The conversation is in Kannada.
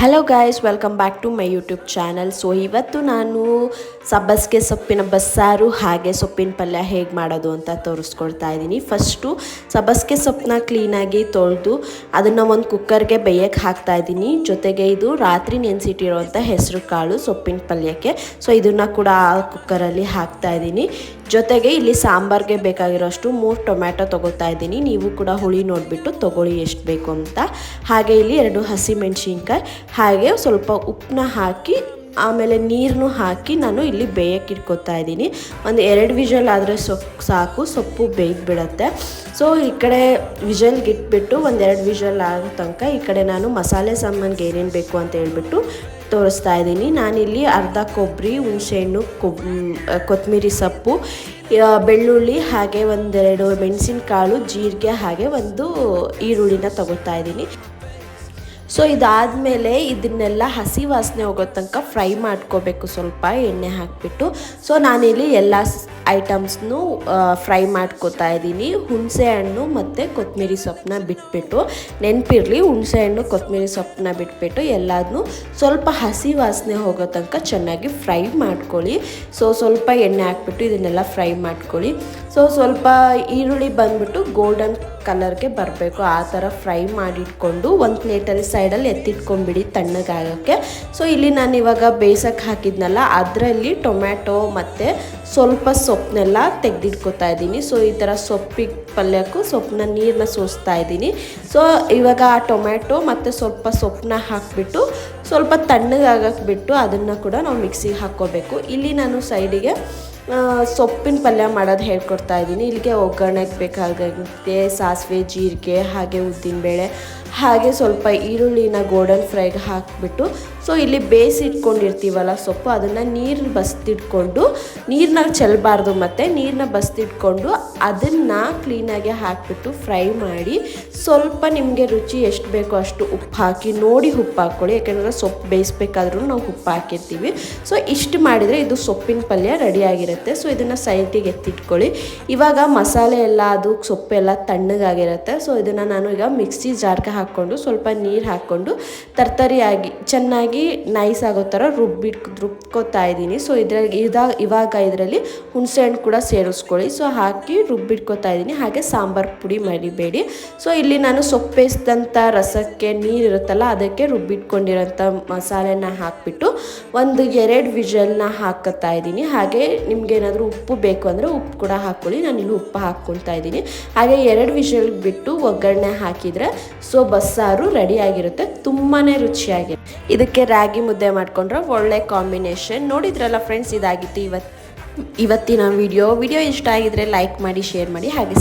Hello guys, welcome back to my YouTube channel. So ಇವತ್ತು ನಾನು ಸಬ್ಬಸಿಗೆ ಸೊಪ್ಪಿನ ಬಸ್ಸಾರು ಹಾಗೆ ಸೊಪ್ಪಿನ ಪಲ್ಯ ಹೇಗೆ ಮಾಡೋದು ಅಂತ ತೋರಿಸ್ಕೊಳ್ತಾ ಇದ್ದೀನಿ. ಫಸ್ಟು ಸಬ್ಬಸಿಗೆ ಸೊಪ್ಪನ್ನ ಕ್ಲೀನಾಗಿ ತೊಳೆದು ಅದನ್ನು ಒಂದು ಕುಕ್ಕರ್ಗೆ ಬೇಯಕ್ಕೆ ಹಾಕ್ತಾ ಇದ್ದೀನಿ. ಜೊತೆಗೆ ಇದು ರಾತ್ರಿ ನೆನೆಸಿಟ್ಟಿರುವಂಥ ಹೆಸರು ಕಾಳು ಸೊಪ್ಪಿನ ಪಲ್ಯಕ್ಕೆ. ಸೊ ಇದನ್ನು ಕೂಡ ಆ ಕುಕ್ಕರಲ್ಲಿ ಹಾಕ್ತಾ ಇದ್ದೀನಿ. ಜೊತೆಗೆ ಇಲ್ಲಿ ಸಾಂಬಾರ್ಗೆ ಬೇಕಾಗಿರೋಷ್ಟು 3 ಟೊಮ್ಯಾಟೊ ತೊಗೋತಾ ಇದ್ದೀನಿ. ನೀವು ಕೂಡ ಹುಳಿ ನೋಡಿಬಿಟ್ಟು ತೊಗೊಳ್ಳಿ ಎಷ್ಟು ಬೇಕು ಅಂತ. ಹಾಗೆ ಇಲ್ಲಿ 2 ಹಸಿಮೆಣಸಿನ್ಕಾಯಿ ಹಾಗೆ ಸ್ವಲ್ಪ ಉಪ್ಪನ್ನ ಹಾಕಿ ಆಮೇಲೆ ನೀರನ್ನು ಹಾಕಿ ನಾನು ಇಲ್ಲಿ ಬೇಯಕ್ಕೆ ಇಟ್ಕೊತಾ ಇದ್ದೀನಿ. ಒಂದು 2 ವಿಷಲ್ ಆದರೆ ಸಾಕು, ಸೊಪ್ಪು ಬೇಯ್ದುಬಿಡತ್ತೆ. ಸೊ ಈ ಕಡೆ ವಿಷಲ್ಗೆ ಇಟ್ಬಿಟ್ಟು ಒಂದು 2 ವಿಷಲ್ ಆಗೋ ತನಕ ಈ ಕಡೆ ನಾನು ಮಸಾಲೆ ಸಾಮಾನಿಗೆ ಏನೇನು ಬೇಕು ಅಂತ ಹೇಳ್ಬಿಟ್ಟು ತೋರಿಸ್ತಾ ಇದ್ದೀನಿ. ನಾನಿಲ್ಲಿ ಅರ್ಧ ಕೊಬ್ಬರಿ, ಹುಣಸೆಹಣ್ಣು, ಕೊತ್ತಂಬರಿ ಸೊಪ್ಪು, ಬೆಳ್ಳುಳ್ಳಿ ಹಾಗೆ 1-2 ಮೆಣಸಿನಕಾಳು, ಜೀರಿಗೆ ಹಾಗೆ 1 ಈರುಳ್ಳಿನ ತಗೋತಾ ಇದ್ದೀನಿ. ಸೊ ಇದಾದಮೇಲೆ ಇದನ್ನೆಲ್ಲ ಹಸಿ ವಾಸನೆ ಹೋಗೋ ತನಕ ಫ್ರೈ ಮಾಡ್ಕೋಬೇಕು ಸ್ವಲ್ಪ ಎಣ್ಣೆ ಹಾಕಿಬಿಟ್ಟು. ಸೊ ನಾನಿಲ್ಲಿ ಎಲ್ಲ ಐಟಮ್ಸ್ನು ಫ್ರೈ ಮಾಡ್ಕೋತಾ ಇದ್ದೀನಿ. ಹುಣಸೆ ಹಣ್ಣು ಮತ್ತು ಕೊತ್ತಂಬರಿ ಸೊಪ್ಪನ್ನ ಬಿಟ್ಬಿಟ್ಟು, ನೆನಪಿರಲಿ ಹುಣಸೆ ಹಣ್ಣು ಕೊತ್ತಂಬರಿ ಸೊಪ್ಪನ್ನ ಬಿಟ್ಬಿಟ್ಟು ಎಲ್ಲದನ್ನೂ ಸ್ವಲ್ಪ ಹಸಿ ವಾಸನೆ ಹೋಗೋ ತನಕ ಚೆನ್ನಾಗಿ ಫ್ರೈ ಮಾಡ್ಕೊಳ್ಳಿ. ಸೊ ಸ್ವಲ್ಪ ಎಣ್ಣೆ ಹಾಕ್ಬಿಟ್ಟು ಇದನ್ನೆಲ್ಲ ಫ್ರೈ ಮಾಡ್ಕೊಳ್ಳಿ. ಸೊ ಸ್ವಲ್ಪ ಈರುಳ್ಳಿ ಬಂದುಬಿಟ್ಟು ಗೋಲ್ಡನ್ ಕಲರ್ಗೆ ಬರಬೇಕು, ಆ ಥರ ಫ್ರೈ ಮಾಡಿಟ್ಕೊಂಡು ಒಂದು ಪ್ಲೇಟಲ್ಲಿ ಸೈಡಲ್ಲಿ ಎತ್ತಿಟ್ಕೊಂಡ್ಬಿಡಿ ತಣ್ಣಗಾಗೋಕ್ಕೆ. ಸೊ ಇಲ್ಲಿ ನಾನು ಇವಾಗ ಬೇಯಿಸೋಕ್ಕೆ ಹಾಕಿದ್ನಲ್ಲ ಅದರಲ್ಲಿ ಟೊಮ್ಯಾಟೊ ಮತ್ತು ಸ್ವಲ್ಪ ಸೊಪ್ಪನ್ನೆಲ್ಲ ತೆಗೆದಿಟ್ಕೊತಾ ಇದ್ದೀನಿ. ಸೊ ಈ ಥರ ಸೊಪ್ಪಿಗೆ ಪಲ್ಯಕ್ಕೂ ಸೊಪ್ಪನ್ನ ನೀರನ್ನ ಸೋಸ್ತಾ ಇದ್ದೀನಿ. ಸೊ ಇವಾಗ ಆ ಟೊಮ್ಯಾಟೊ ಮತ್ತು ಸ್ವಲ್ಪ ಸೊಪ್ಪನ್ನ ಹಾಕಿಬಿಟ್ಟು ಸ್ವಲ್ಪ ತಣ್ಣಗಾಗಕ್ಕೆ ಬಿಟ್ಟು ಅದನ್ನು ಕೂಡ ನಾವು ಮಿಕ್ಸಿಗೆ ಹಾಕ್ಕೋಬೇಕು. ಇಲ್ಲಿ ನಾನು ಸೈಡಿಗೆ ಸೊಪ್ಪಿನ ಪಲ್ಯ ಮಾಡೋದು ಹೇಳ್ಕೊಡ್ತಾ ಇದ್ದೀನಿ. ಇಲ್ಲಿಗೆ ಒಗ್ಗರಣೆಗೆ ಬೇಕಾಗಂತೆ ಸಾಸಿವೆ, ಜೀರಿಗೆ ಹಾಗೆ ಉದ್ದಿನಬೇಳೆ ಹಾಗೆ ಸ್ವಲ್ಪ ಈರುಳ್ಳಿನ ಗೋಲ್ಡನ್ ಫ್ರೈಗೆ ಹಾಕಿಬಿಟ್ಟು, ಸೊ ಇಲ್ಲಿ ಬೇಯಿಸಿಟ್ಕೊಂಡಿರ್ತೀವಲ್ಲ ಸೊಪ್ಪು ಅದನ್ನು ನೀರು ಬಸ್ತಿಟ್ಕೊಂಡು, ನೀರನ್ನ ಚೆಲ್ಲಬಾರ್ದು ಮತ್ತು ನೀರನ್ನ ಬಸ್ತಿಟ್ಕೊಂಡು ಅದನ್ನು ಕ್ಲೀನಾಗಿ ಹಾಕಿಬಿಟ್ಟು ಫ್ರೈ ಮಾಡಿ ಸ್ವಲ್ಪ ನಿಮಗೆ ರುಚಿ ಎಷ್ಟು ಬೇಕೋ ಅಷ್ಟು ಉಪ್ಪು ಹಾಕಿ ನೋಡಿ ಉಪ್ಪು ಹಾಕ್ಕೊಳ್ಳಿ. ಯಾಕೆಂದರೆ ಸೊಪ್ಪು ಬೇಯಿಸ್ಬೇಕಾದ್ರೂ ನಾವು ಉಪ್ಪು ಹಾಕಿರ್ತೀವಿ. ಸೊ ಇಷ್ಟು ಮಾಡಿದರೆ ಇದು ಸೊಪ್ಪಿನ ಪಲ್ಯ ರೆಡಿಯಾಗಿರುತ್ತೆ. ಸೊ ಇದನ್ನು ಸೈಡಿಗೆ ಎತ್ತಿಟ್ಕೊಳ್ಳಿ. ಇವಾಗ ಮಸಾಲೆ ಎಲ್ಲ ಅದು ಸೊಪ್ಪೆಲ್ಲ ತಣ್ಣಗಾಗಿರುತ್ತೆ. ಸೊ ಇದನ್ನು ನಾನು ಈಗ ಮಿಕ್ಸಿ ಜಾರ್ಗೆ ಹಾಕ್ಕೊಂಡು ಸ್ವಲ್ಪ ನೀರು ಹಾಕ್ಕೊಂಡು ತರ್ತರಿಯಾಗಿ ಚೆನ್ನಾಗಿ ನೈಸ್ ಆಗೋ ಥರ ರುಬ್ಕೋತಾ ಇದ್ದೀನಿ. ಸೊ ಇವಾಗ ಇದರಲ್ಲಿ ಹುಣಸೆಹಣ್ಣು ಕೂಡ ಸೇರಿಸ್ಕೊಳ್ಳಿ. ಸೊ ಹಾಕಿ ರುಬ್ಬಿಟ್ಕೋತಾ ಇದ್ದೀನಿ. ಹಾಗೆ ಸಾಂಬಾರು ಪುಡಿ ಮರಿಬೇಡಿ. ಸೊ ಇಲ್ಲಿ ನಾನು ಸೊಪ್ಪು ಬೇಯಿಸಿದಂಥ ರಸಕ್ಕೆ ನೀರಿರುತ್ತಲ್ಲ ಅದಕ್ಕೆ ರುಬ್ಬಿಟ್ಕೊಂಡಿರೋಂಥ ಮಸಾಲೆನ ಹಾಕಿಬಿಟ್ಟು 1-2 ವಿಷಲ್ನ ಹಾಕ್ಕೊತಾ ಇದ್ದೀನಿ. ಹಾಗೆ ನಿಮ್ಗೇನಾದರೂ ಉಪ್ಪು ಬೇಕು ಅಂದರೆ ಉಪ್ಪು ಕೂಡ ಹಾಕ್ಕೊಳ್ಳಿ. ನಾನು ಇಲ್ಲಿ ಉಪ್ಪು ಹಾಕ್ಕೊಳ್ತಾ ಇದ್ದೀನಿ. ಹಾಗೆ 2 ವಿಷಲ್ ಬಿಟ್ಟು ಒಗ್ಗರಣೆ ಹಾಕಿದರೆ ಸೊ ಬಸ್ಸಾರು ರೆಡಿಯಾಗಿರುತ್ತೆ. ತುಂಬಾ ರುಚಿಯಾಗಿರುತ್ತೆ. ಇದಕ್ಕೆ ರಾಗಿ ಮುದ್ದೆ ಮಾಡಿಕೊಂಡ್ರೆ ಒಳ್ಳೆ ಕಾಂಬಿನೇಷನ್. ನೋಡಿದ್ರಲ್ಲ ಫ್ರೆಂಡ್ಸ್, ಇದಾಗಿತ್ತು ಇವತ್ತಿನ ವಿಡಿಯೋ ಇಷ್ಟ ಆಗಿದ್ರೆ ಲೈಕ್ ಮಾಡಿ, ಶೇರ್ ಮಾಡಿ ಹಾಗೆ